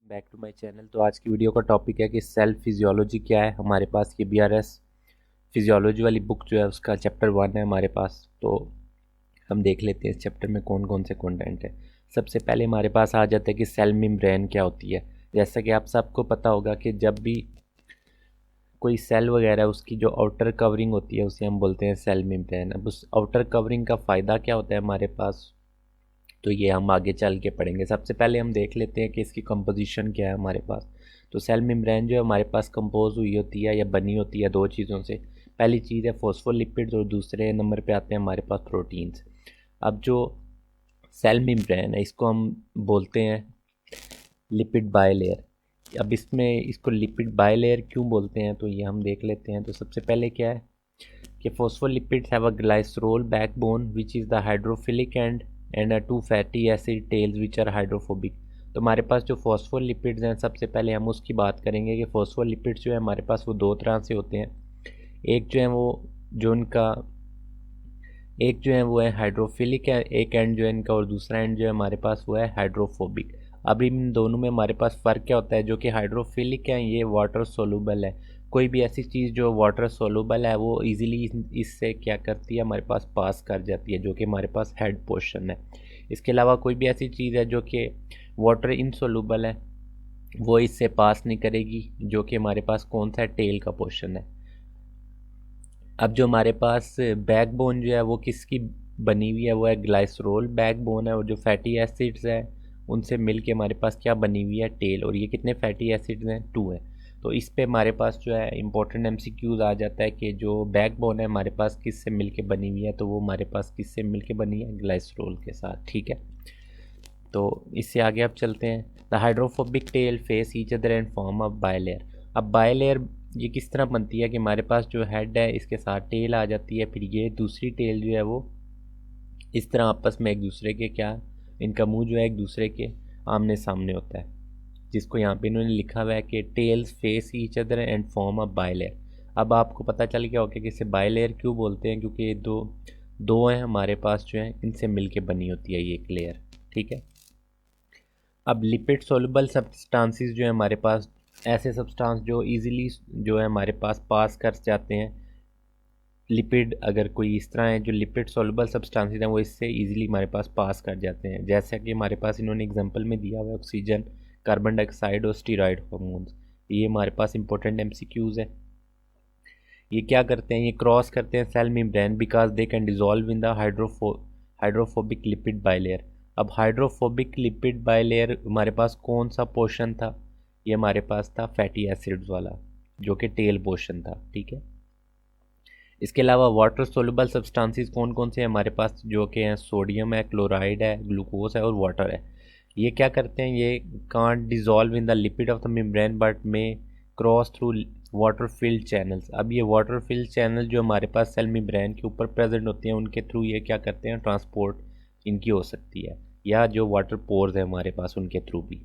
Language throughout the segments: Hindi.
Back to my channel. तो आज की वीडियो का टॉपिक है कि सेल फिजियोलॉजी क्या है। हमारे पास ये बीआरएस फिजियोलॉजी वाली बुक जो है उसका चैप्टर 1 है हमारे पास। तो हम देख लेते हैं इस चैप्टर में कौन कौन से कंटेंट है। सबसे पहले हमारे पास आ जाता है कि सेल मेम्ब्रेन क्या होती है। जैसा कि आप सबको पता होगा कि जब भी कोई सेल वगैरह उसकी जो आउटर कवरिंग होती है उसे हम बोलते हैं सेल मेम्ब्रेन। अब उस आउटर कवरिंग का फ़ायदा क्या होता है हमारे पास, तो ये हम आगे चल के पढ़ेंगे। सबसे पहले हम देख लेते हैं कि इसकी कंपोजिशन क्या है हमारे पास। तो सेल मेम्ब्रेन जो है हमारे पास कंपोज हुई होती है या बनी होती है दो चीज़ों से। पहली चीज़ है फॉस्फोलिपिड्स और दूसरे नंबर पे आते हैं हमारे पास प्रोटीन्स। अब जो सेल मेम्ब्रेन है इसको हम बोलते हैं लिपिड बायलेयर। अब इसमें इसको लिपिड बायलेयर क्यों बोलते हैं तो ये हम देख लेते हैं। तो सबसे पहले क्या है कि phospholipids have a glycerol backbone which is the hydrophilic end and a two fatty acid tails which are hydrophobic। तो हमारे पास जो फॉस्फोलिपिड्स हैं सबसे पहले हम उसकी बात करेंगे कि फॉस्फोलिपिड्स जो है हमारे पास वो दो तरह से होते हैं। एक जो है वो जो उनका एक जो है वो है हाइड्रोफिलिक है, एक एंड जो है इनका, और दूसरा एंड जो है हमारे पास वो है हाइड्रोफोबिक। अब इन दोनों में हमारे पास फ़र्क क्या होता है। जो कि हाइड्रोफिलिक है ये वाटर सोलूबल है। कोई भी ऐसी चीज़ जो वाटर सोलूबल है वो इजीली इससे क्या करती है हमारे पास पास कर जाती है, जो कि हमारे पास हेड पोर्शन है। इसके अलावा कोई भी ऐसी चीज़ है जो कि वाटर इनसोलूबल है वो इससे पास नहीं करेगी, जो कि हमारे पास कौन सा टेल का पोर्शन है। अब जो हमारे पास बैकबोन जो है वो किसकी बनी हुई है, वो है ग्लाइसरोल बैकबोन है। और जो फैटी एसिड्स हैं उनसे मिल के हमारे पास क्या बनी हुई है, टेल। और ये कितने फैटी एसिड्स हैं, 2 है। तो इस पे हमारे पास जो है इंपॉर्टेंट एमसीक्यूज आ जाता है कि जो बैकबोन है हमारे पास किससे मिल के बनी हुई है, तो वो हमारे पास किससे मिल के बनी है, ग्लाइसरोल के साथ। ठीक है, तो इससे आगे आप चलते हैं। The hydrophobic tell face each other and form of bilayer. अब बायलेयर ये किस तरह बनती है कि हमारे पास जो हेड है इसके साथ टेल आ जाती है, फिर ये दूसरी टेल जो है वो इस तरह आपस में एक दूसरे के क्या, इनका मुंह जो है एक दूसरे के आमने सामने होता है, जिसको यहाँ पे इन्होंने लिखा हुआ है कि tails face each other and form a bilayer. अब आपको पता चल गया होगा कि इसे बायलेयर क्यों बोलते हैं, क्योंकि ये दो दो हैं हमारे पास जो है इनसे मिलके बनी होती है ये एक लेयर। ठीक है, अब लिपिड सोलुबल सब्सटेंसेस जो है हमारे पास, ऐसे सब्सटेंस जो इजीली जो है हमारे पास पास कर जाते हैं। लिपिड अगर कोई इस तरह है जो लिपिड सोलुबल सब्सटेंसेस हैं वो इससे इजीली हमारे पास पास कर जाते हैं। जैसा कि हमारे पास इन्होंने एग्जांपल में दिया हुआ है ऑक्सीजन, कार्बन डाइऑक्साइड और स्टीरॉयड हार्मोन्स। ये हमारे पास इंपॉर्टेंट एमसीक्यूज है। ये क्या करते हैं, ये क्रॉस करते हैं cell membrane because they can dissolve in the hydrophobic lipid bilayer. अब हाइड्रोफोबिक लिपिड बाइलेयर हमारे पास कौन सा पोर्शन था, ये हमारे पास था फैटी एसिड्स वाला, जो कि टेल पोर्शन था। ठीक है, इसके अलावा वाटर सोलुबल सब्सटेंसेस कौन कौन से हैं हमारे पास, जो कि हैं सोडियम है, क्लोराइड है, ग्लूकोज है और वाटर है। ये क्या करते हैं, ये can't dissolve in the lipid of the membrane but may cross through water filled channels. अब ये वाटर फिल्ड चैनल जो हमारे पास सेल मेम्ब्रेन के ऊपर प्रेजेंट होते हैं उनके थ्रू ये क्या करते हैं, ट्रांसपोर्ट इनकी हो सकती है, या जो वाटर पोर्स है हमारे पास उनके थ्रू भी,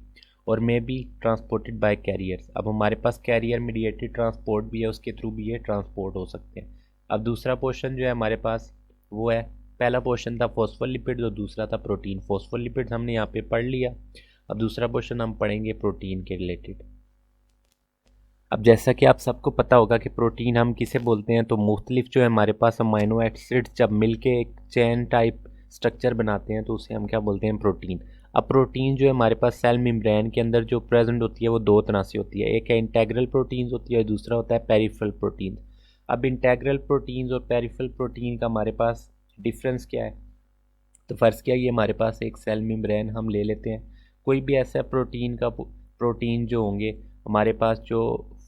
और may be transported by carriers. अब हमारे पास कैरियर मीडिएटेड ट्रांसपोर्ट भी है, उसके थ्रू भी ये ट्रांसपोर्ट हो सकते हैं। अब दूसरा पोर्शन जो है हमारे पास वो है, पहला पोर्शन था फॉस्फोलिपिड्स और दूसरा था प्रोटीन। फॉस्फोलिपिड्स हमने यहाँ पे पढ़ लिया, अब दूसरा पोर्शन हम पढ़ेंगे प्रोटीन के रिलेटेड। अब जैसा कि आप सबको पता होगा कि प्रोटीन हम किसे बोलते हैं, तो मुख्तलिफ जो है हमारे पास अमाइनो एसिड्स जब मिलके एक चेन टाइप स्ट्रक्चर बनाते हैं तो उसे हम क्या बोलते हैं, प्रोटीन। अब प्रोटीन जो है हमारे पास सेल मेम्ब्रेन के अंदर जो प्रेजेंट होती है वो दो तरह से होती है, एक है इंटेग्रल प्रोटीन्स होती है, दूसरा होता है पेरिफेरल प्रोटीन। अब इंटेग्रल प्रोटीन्स और पेरिफेरल प्रोटीन का हमारे पास डिफरेंस क्या है, तो फ़र्ज़ किया ये हमारे पास एक सेल मेम्ब्रेन हम ले लेते हैं। कोई भी ऐसा प्रोटीन जो होंगे हमारे पास जो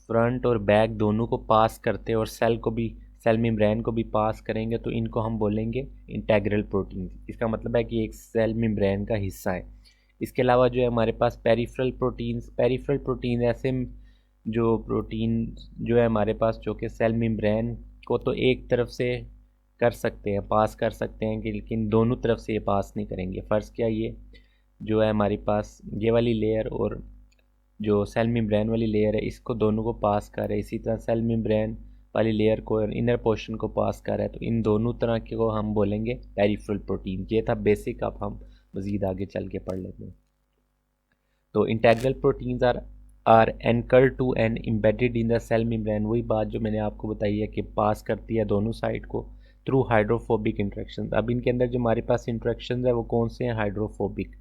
फ्रंट और बैक दोनों को पास करते हैं और सेल को भी, सेल मेम्ब्रेन को भी पास करेंगे, तो इनको हम बोलेंगे इंटेग्रल प्रोटीन। इसका मतलब है कि एक सेल मेम्ब्रेन का हिस्सा है। इसके अलावा जो है हमारे पास पेरिफेरल प्रोटीन ऐसे जो प्रोटीन जो है हमारे पास जो कि सेल मेम्ब्रेन को तो एक तरफ से कर सकते हैं, पास कर सकते हैं कि, लेकिन दोनों तरफ से ये पास नहीं करेंगे। फ़र्ज़ क्या, ये जो है हमारे पास ये वाली लेयर और जो सेल मेम्ब्रेन वाली लेयर है इसको दोनों को पास कर रहा है, इसी तरह सेल मेम्ब्रेन वाली लेयर को इनर पोर्शन को पास कर रहा है, तो इन दोनों तरह के को हम बोलेंगे पेरिफेरल प्रोटीन। ये था बेसिक, अब हम मज़ीद आगे चल के पढ़ लेते हैं। तो integral proteins are anchored to and embedded in the cell membrane, वही बात जो मैंने आपको बताई है कि पास करती है दोनों साइड को थ्रू हाइड्रोफोबिक इंट्रैक्शन। अब इनके अंदर जो हमारे पास इंट्रैक्शन है वो कौन से हैं, हाइड्रोफोबिक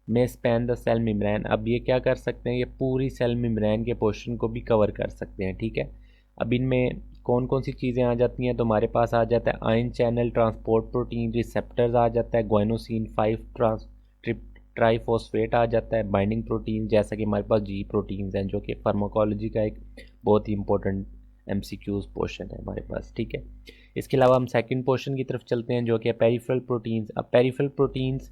में स्पैन द सेल मेम्ब्रेन। अब ये क्या कर सकते हैं, ये पूरी सेल मेम्ब्रेन के पोर्शन को भी कवर कर सकते हैं, ठीक है। अब इनमें कौन कौन सी चीज़ें आ जाती हैं, तो हमारे पास आ जाता है ion channel transport protein, receptors आ जाता है, ग्वाइनोसिन 5 ट्राइफॉस्फेट आ जाता है, बाइंडिंग प्रोटीन जैसा कि हमारे पास जी प्रोटीन्स हैं, जो कि फार्माकोलॉजी का एक बहुत ही इंपॉर्टेंट MCQs पोर्शन है हमारे पास, ठीक है। इसके अलावा हम सेकंड पोर्शन की तरफ चलते हैं जो कि पेरिफेरल प्रोटीन्स। अब पेरिफेरल प्रोटीन्स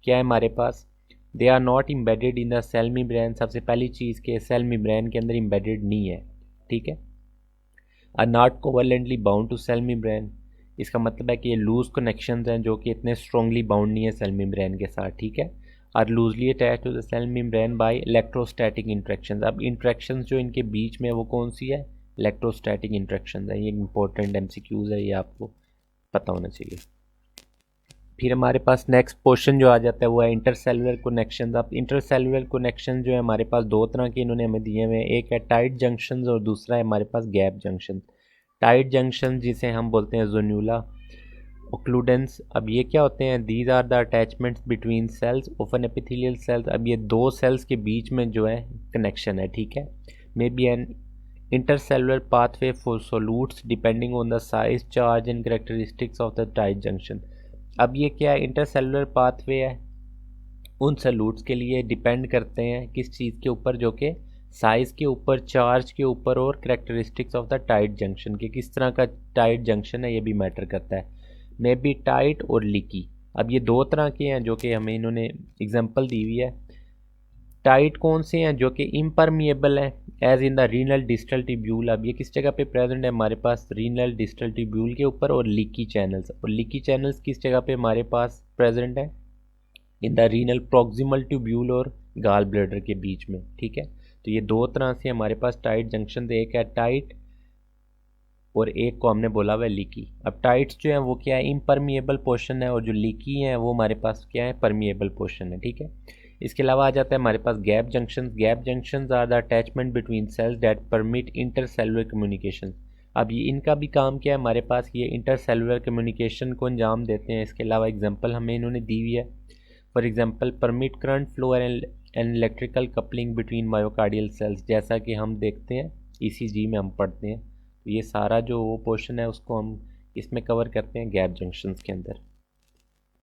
क्या है हमारे पास, they are not embedded in the cell membrane. सबसे पहली चीज़ के सेल मेम्ब्रेन के अंदर इम्बेडेड नहीं है, ठीक है। Are not covalently bound to cell membrane, इसका मतलब है कि ये लूज कनेक्शंस हैं जो कि इतने स्ट्रॉन्गली बाउंड नहीं है सेल मेम्ब्रेन के साथ, ठीक है। Are loosely attach to the cell membrane by electrostatic interactions. अब इंट्रैक्शंस जो इनके बीच में वो कौन सी है, इलेक्ट्रोस्टैटिक इंट्रैक्शंस है। ये इंपॉर्टेंट MCQs है, ये आपको पता होना चाहिए। फिर हमारे पास नेक्स्ट पोर्शन जो आ जाता है वो है इंटरसेलुलर कनेक्शंस। अब इंटरसेलुलर कनेक्शन जो है हमारे पास दो तरह के इन्होंने हमें दिए हुए हैं, एक है टाइट जंक्शंस और दूसरा है हमारे पास गैप जंक्शन। टाइट जंक्शन जिसे हम बोलते हैं जोन्यूला ओक्लूडेंस। अब ये क्या होते हैं, these are the attachments between cells open epithelial cells. अब ये दो सेल्स के बीच में जो है कनेक्शन है, ठीक है। May be an intercellular pathway for solutes depending on the size charge and characteristics of the tight junction. अब ये क्या है, इंटरसेलुलर पाथवे है, उन सल्यूट्स के लिए डिपेंड करते हैं किस चीज़ के ऊपर, जो कि साइज़ के ऊपर, चार्ज के ऊपर और characteristics of the tight junction के, किस तरह का टाइट जंक्शन है ये भी मैटर करता है। मे बी टाइट और लीकी। अब ये दो तरह के हैं जो कि हमें इन्होंने एग्जांपल दी हुई है। टाइट कौन से हैं, जो कि इम्परमिएबल हैं, as in the renal distal tubule. अब ये किस जगह पे प्रेजेंट है हमारे पास, रीनल डिस्टल ट्यूब्यूल के ऊपर, और लीकी चैनल्स। और लीकी चैनल्स किस जगह पे हमारे पास प्रेजेंट है, इन द रीनल प्रॉक्सिमल ट्यूब्यूल और गाल ब्लैडर के बीच में, ठीक है। तो ये दो तरह से हमारे पास टाइट जंक्शन थे, एक है टाइट और एक को हमने बोला हुआ है लीकी। अब टाइट्स जो है वो क्या है, इम्परमिएबल पोर्शन है, और जो लीकी है वो हमारे पास क्या है, परमिएबल पोर्शन है, ठीक है। इसके अलावा आ जाता है हमारे पास gap junction. Gap junction are the attachment between cells that permit intercellular communication. अब ये इनका भी काम क्या है हमारे पास, ये इंटरसेलुलर कम्युनिकेशन को अंजाम देते हैं। इसके अलावा एग्जांपल हमें इन्होंने दी हुई है, for example permit current flow and electrical coupling between myocardial cells, जैसा कि हम देखते हैं ECG में हम पढ़ते हैं। तो ये सारा जो वो पोर्शन है उसको हम इसमें कवर करते हैं गैप जंक्शंस के अंदर।